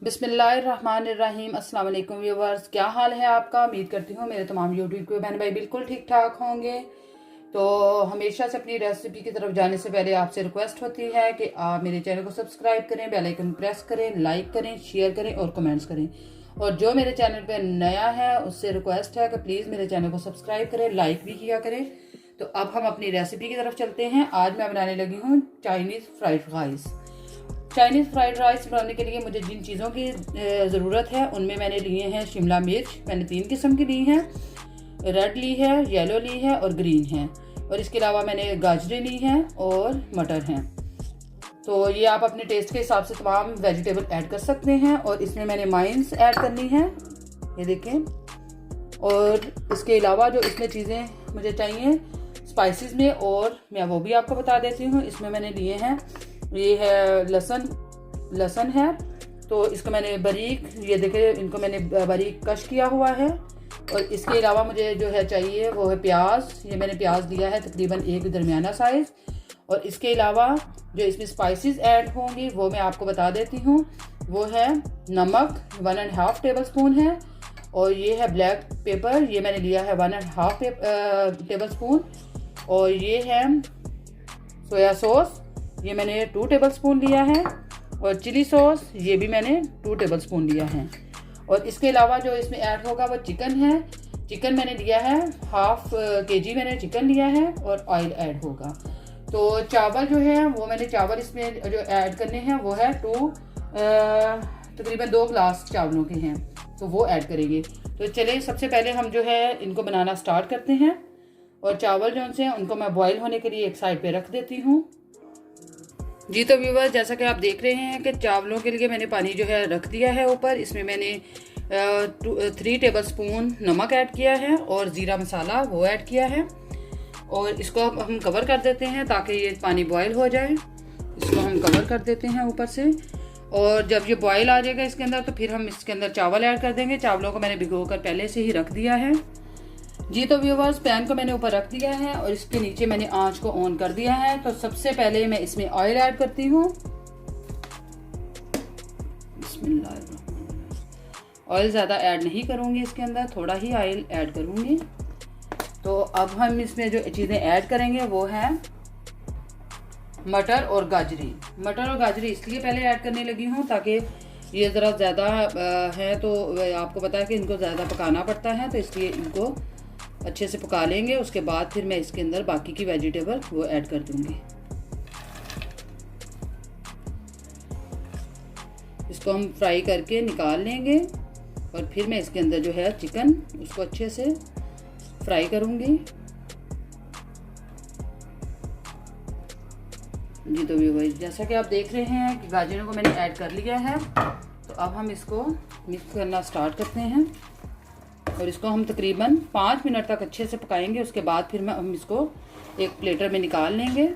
बिस्मिल्लाहिर्रहमानिर्रहीम। अस्सलाम वालेकुम व्यूवर्स, क्या हाल है आपका। उम्मीद करती हूँ मेरे तमाम यूट्यूब के बहन भाई बिल्कुल ठीक ठाक होंगे। तो हमेशा से अपनी रेसिपी की तरफ जाने से पहले आपसे रिक्वेस्ट होती है कि आप मेरे चैनल को सब्सक्राइब करें, बेल आइकन प्रेस करें, लाइक करें, शेयर करें और कमेंट्स करें। और जो मेरे चैनल पर नया है उससे रिक्वेस्ट है कि प्लीज़ मेरे चैनल को सब्सक्राइब करें, लाइक भी किया करें। तो अब हम अपनी रेसिपी की तरफ चलते हैं। आज मैं बनाने लगी हूँ Chinese fried rice. Chinese fried rice बनाने के लिए मुझे जिन चीज़ों की ज़रूरत है उनमें मैंने लिए हैं शिमला मिर्च, मैंने 3 किस्म की ली हैं, रेड ली है, येलो ली है और ग्रीन है। और इसके अलावा मैंने गाजरें ली हैं और मटर हैं। तो ये आप अपने टेस्ट के हिसाब से तमाम वेजिटेबल ऐड कर सकते हैं। और इसमें मैंने माइन्स ऐड करनी है, ये देखें। और इसके अलावा जो इसमें चीज़ें मुझे चाहिए स्पाइसेस में, और मैं वो भी आपको बता देती हूँ। इसमें मैंने लिए हैं, ये है लहसुन है, तो इसको मैंने बारीक, ये देखे, इनको मैंने बारीक कश किया हुआ है। और इसके अलावा मुझे जो है चाहिए वो है प्याज। ये मैंने प्याज लिया है तकरीबन एक दरमियाना साइज़। और इसके अलावा जो इसमें स्पाइसेस ऐड होंगी वो मैं आपको बता देती हूँ। वो है नमक 1.5 टेबल स्पून है, और ये है ब्लैक पेपर, ये मैंने लिया है 1.5 टेबल स्पून। और ये है सोया सॉस, ये मैंने 2 टेबल स्पून लिया है। और चिली सॉस, ये भी मैंने 2 टेबल स्पून लिया है। और इसके अलावा जो इसमें ऐड होगा वो चिकन है। चिकन मैंने लिया है हाफ केजी मैंने चिकन लिया है, और ऑयल ऐड होगा। तो चावल जो है वो मैंने चावल इसमें जो ऐड करने हैं वो है तकरीबन 2 गिलास चावलों के हैं, तो वो ऐड करेंगे। तो चलिए सबसे पहले हम जो है इनको बनाना स्टार्ट करते हैं। और चावल जो हैं उनको मैं बॉईल होने के लिए एक साइड पे रख देती हूँ। जी तो व्यूअर्स, जैसा कि आप देख रहे हैं कि चावलों के लिए मैंने पानी जो है रख दिया है ऊपर। इसमें मैंने 3 टेबल स्पून नमक ऐड किया है और ज़ीरा मसाला वो ऐड किया है। और इसको हम कवर कर देते हैं ताकि ये पानी बॉयल हो जाए। इसको हम कवर कर देते हैं ऊपर से। और जब ये बॉयल आ जाएगा इसके अंदर तो फिर हम इसके अंदर चावल ऐड कर देंगे। चावलों को मैंने भिगो कर पहले से ही रख दिया है। जी तो व्यूअर्स, पैन को मैंने ऊपर रख दिया है और इसके नीचे मैंने आंच को ऑन कर दिया है। तो सबसे पहले मैं इसमें ऑयल ऐड करती हूँ। ऑयल ज़्यादा ऐड नहीं करूँगी इसके अंदर, थोड़ा ही ऑयल ऐड करूँगी। तो अब हम इसमें जो चीज़ें ऐड करेंगे वो है मटर और गाजरी। मटर और गाजरी इसलिए पहले ऐड करने लगी हूँ ताकि ये ज़रा ज़्यादा है, तो आपको पता है कि इनको ज़्यादा पकाना पड़ता है, तो इसलिए इनको अच्छे से पका लेंगे। उसके बाद फिर मैं इसके अंदर बाकी की वेजिटेबल वो ऐड कर दूंगी। इसको हम फ्राई करके निकाल लेंगे और फिर मैं इसके अंदर जो है चिकन उसको अच्छे से फ्राई करूंगी। जी तो व्यूअर्स, जैसा कि आप देख रहे हैं कि गाजरों को मैंने ऐड कर लिया है। तो अब हम इसको मिक्स करना स्टार्ट करते हैं और इसको हम तकरीबन 5 मिनट तक अच्छे से पकाएंगे। उसके बाद फिर हम इसको एक प्लेटर में निकाल लेंगे।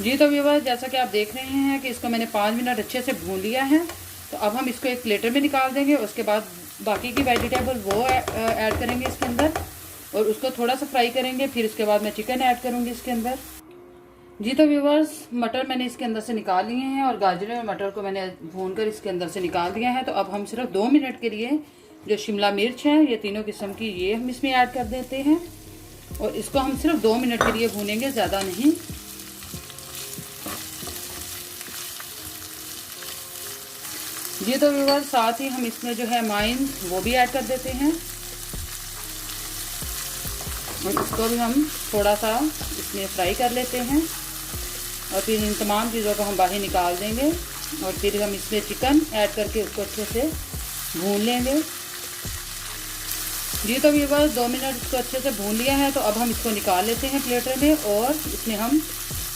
जी तो व्यूअर्स, जैसा कि आप देख रहे हैं कि इसको मैंने 5 मिनट अच्छे से भून लिया है। तो अब हम इसको एक प्लेटर में निकाल देंगे। उसके बाद बाकी की वेजिटेबल वो ऐड करेंगे इसके अंदर और उसको थोड़ा सा फ्राई करेंगे। फिर उसके बाद मैं चिकन ऐड करूँगी इसके अंदर। जी तो व्यूअर्स, मटर मैंने इसके अंदर से निकाल लिए हैं और गाजर और मटर को मैंने भूनकर इसके अंदर से निकाल दिया है। तो अब हम सिर्फ 2 मिनट के लिए जो शिमला मिर्च है, ये 3 किस्म की, ये हम इसमें ऐड कर देते हैं। और इसको हम सिर्फ 2 मिनट के लिए भूनेंगे, ज़्यादा नहीं। जी तो व्यूअर्स, साथ ही हम इसमें जो है माइन वो भी ऐड कर देते हैं। और इसको भी हम थोड़ा सा इसमें फ्राई कर लेते हैं। और फिर इन तमाम चीज़ों को हम बाहर निकाल देंगे और फिर हम इसमें चिकन ऐड करके उसको अच्छे से भून लेंगे। जी तो व्यूअर्स, 2 मिनट इसको अच्छे से भून लिया है। तो अब हम इसको निकाल लेते हैं प्लेटर में और इसमें हम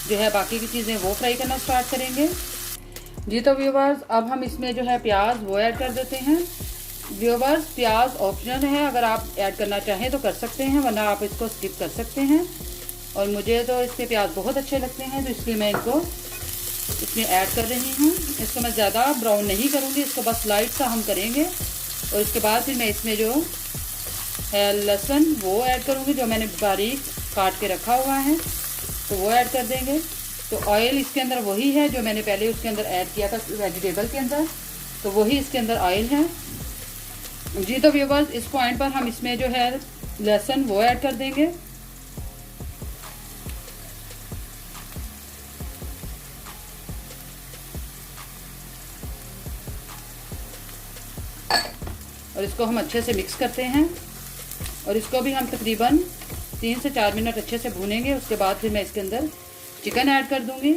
जो है बाकी की चीज़ें वो फ्राई करना स्टार्ट करेंगे। जी तो व्यूअर्स, अब हम इसमें जो है प्याज वो ऐड कर देते हैं। व्यूअर्स, प्याज ऑप्शनल है, अगर आप ऐड करना चाहें तो कर सकते हैं, वरना आप इसको स्किप कर सकते हैं। और मुझे तो इसके प्याज बहुत अच्छे लगते हैं, तो इसलिए मैं इनको इसमें ऐड कर रही हूँ। इसको मैं ज़्यादा ब्राउन नहीं करूँगी, इसको बस लाइट सा हम करेंगे। और इसके बाद फिर मैं इसमें जो है लहसुन वो ऐड करूँगी, जो मैंने बारीक काट के रखा हुआ है, तो वो ऐड कर देंगे। तो ऑयल इसके अंदर वही है जो मैंने पहले उसके अंदर ऐड किया था वेजिटेबल के अंदर, तो वही इसके अंदर ऑयल है जी। तो व्यूअर्स इस पॉइंट पर हम इसमें जो है लहसुन वो ऐड कर देंगे। और इसको हम अच्छे से मिक्स करते हैं और इसको भी हम तकरीबन 3 से 4 मिनट अच्छे से भूनेंगे। उसके बाद फिर मैं इसके अंदर चिकन ऐड कर दूंगी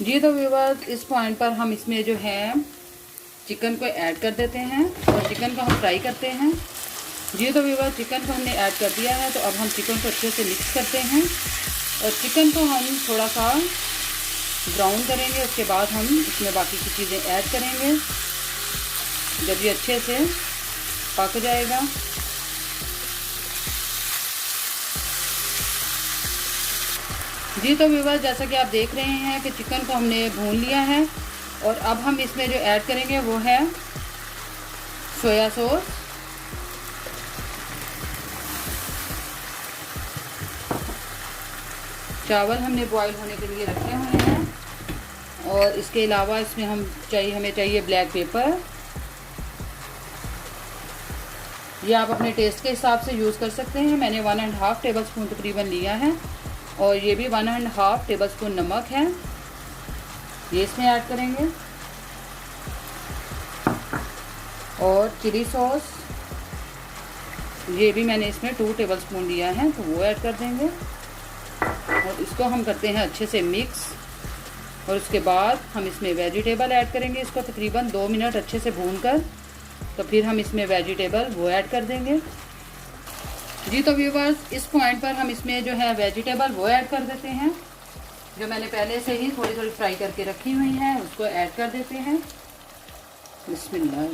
जी। तो व्यूअर्स इस पॉइंट पर हम इसमें जो है चिकन को ऐड कर देते हैं और चिकन को हम फ्राई करते हैं जी। तो व्यूअर्स चिकन को हमने ऐड कर दिया है, तो अब हम चिकन को अच्छे से मिक्स करते हैं और चिकन को हम थोड़ा सा ब्राउन करेंगे। उसके बाद हम इसमें बाकी की चीज़ें ऐड करेंगे जब ये अच्छे से पक जाएगा। जी तो व्यूअर्स जैसा कि आप देख रहे हैं कि चिकन को हमने भून लिया है और अब हम इसमें जो ऐड करेंगे वो है सोया सॉस, चावल हमने बॉईल होने के लिए रखे हुए हैं और इसके अलावा इसमें हमें चाहिए ब्लैक पेपर। ये आप अपने टेस्ट के हिसाब से यूज़ कर सकते हैं। मैंने 1.5 टेबल स्पून तकरीबन लिया है और ये भी 1.5 टेबल स्पून नमक है, ये इसमें ऐड करेंगे। और चिली सॉस ये भी मैंने इसमें 2 टेबल स्पून लिया है, तो वो ऐड कर देंगे और इसको हम करते हैं अच्छे से मिक्स। और उसके बाद हम इसमें वेजिटेबल ऐड करेंगे। इसको तकरीबन 2 मिनट अच्छे से भूनकर तो फिर हम इसमें वेजिटेबल वो ऐड कर देंगे जी। तो व्यूअर्स इस पॉइंट पर हम इसमें जो है वेजिटेबल वो ऐड कर देते हैं जो मैंने पहले से ही थोड़ी थोड़ी फ्राई करके रखी हुई है, उसको ऐड कर देते हैं। बिस्मिल्लाह।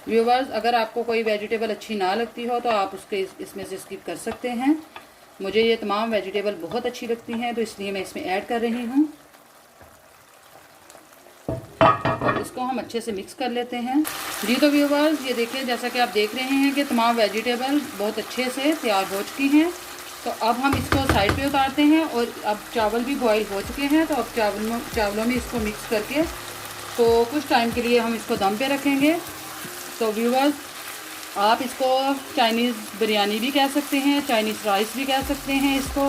व्यूअर्स अगर आपको कोई वेजिटेबल अच्छी ना लगती हो तो आप उसके इसमें से स्किप कर सकते हैं। मुझे ये तमाम वेजिटेबल बहुत अच्छी लगती हैं तो इसलिए मैं इसमें ऐड कर रही हूँ और इसको हम अच्छे से मिक्स कर लेते हैं जी। तो व्यूअर्स ये देखिए जैसा कि आप देख रहे हैं कि तमाम वेजिटेबल बहुत अच्छे से तैयार हो चुकी हैं। तो अब हम इसको साइड पे उतारते हैं और अब चावल भी बॉईल हो चुके हैं, तो अब चावलों में इसको मिक्स करके तो कुछ टाइम के लिए हम इसको दम पे रखेंगे। तो व्यूअर्स आप इसको चाइनीज़ बिरयानी भी कह सकते हैं, चाइनीज़ राइस भी कह सकते हैं इसको,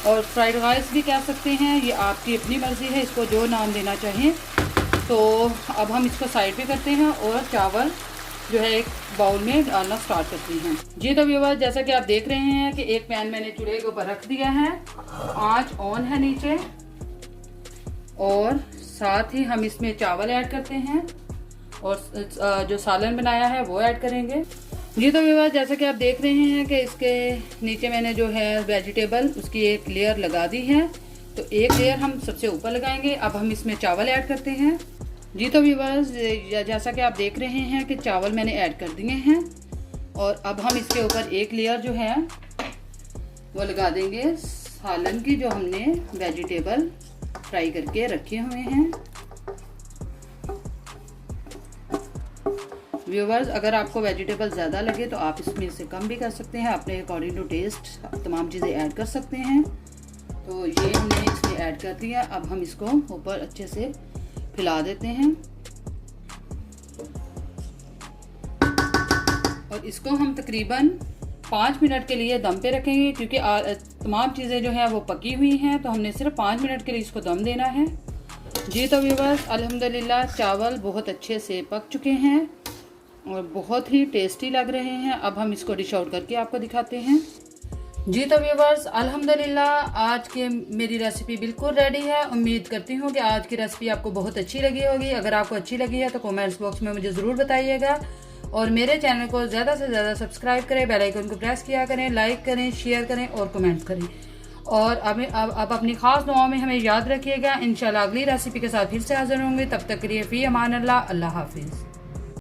और फ्राइड राइस भी कह सकते हैं, ये आपकी अपनी मर्ज़ी है इसको जो नाम देना चाहिए। तो अब हम इसको साइड पे करते हैं और चावल जो है एक बाउल में डालना स्टार्ट करते हैं जी। तो व्यूअर्स जैसा कि आप देख रहे हैं कि एक पैन मैंने चूल्हे के ऊपर रख दिया है, आंच ऑन है नीचे, और साथ ही हम इसमें चावल ऐड करते हैं और जो सालन बनाया है वो ऐड करेंगे जी। तो व्यूअर्स जैसा कि आप देख रहे हैं कि इसके नीचे मैंने जो है वेजिटेबल उसकी एक लेयर लगा दी है, तो एक लेयर हम सबसे ऊपर लगाएंगे। अब हम इसमें चावल ऐड करते हैं जी। तो व्यूअर्स जैसा कि आप देख रहे हैं कि चावल मैंने ऐड कर दिए हैं और अब हम इसके ऊपर एक लेयर जो है वो लगा देंगे सालन की, जो हमने वेजिटेबल फ्राई करके रखे हुए हैं। व्यूअर्स अगर आपको वेजिटेबल ज़्यादा लगे तो आप इसमें से कम भी कर सकते हैं, अपने अकॉर्डिंग टू टेस्ट तमाम चीज़ें ऐड कर सकते हैं। तो ये हमने इसमें ऐड कर दिया। अब हम इसको ऊपर अच्छे से फैला देते हैं और इसको हम तकरीबन 5 मिनट के लिए दम पे रखेंगे, क्योंकि तमाम चीज़ें जो हैं वो पकी हुई हैं, तो हमने सिर्फ 5 मिनट के लिए इसको दम देना है जी। तो व्यूअर्स अल्हम्दुलिल्लाह चावल बहुत अच्छे से पक चुके हैं और बहुत ही टेस्टी लग रहे हैं। अब हम इसको डिश आउट करके आपको दिखाते हैं जी। तो व्यूअर्स अल्हम्दुलिल्लाह आज की मेरी रेसिपी बिल्कुल रेडी है। उम्मीद करती हूँ कि आज की रेसिपी आपको बहुत अच्छी लगी होगी। अगर आपको अच्छी लगी है तो कमेंट्स बॉक्स में मुझे ज़रूर बताइएगा और मेरे चैनल को ज़्यादा से ज़्यादा सब्सक्राइब करें, बेल आइकन को प्रेस किया करें, लाइक करें, शेयर करें और कमेंट करें। और अब अपनी खास दुआओं में हमें याद रखिएगा। इंशाल्लाह अगली रेसिपी के साथ फिर से हाजिर होंगे। तब तक के लिए फ़ी अमान अल्लाह, अल्लाह हाफिज़।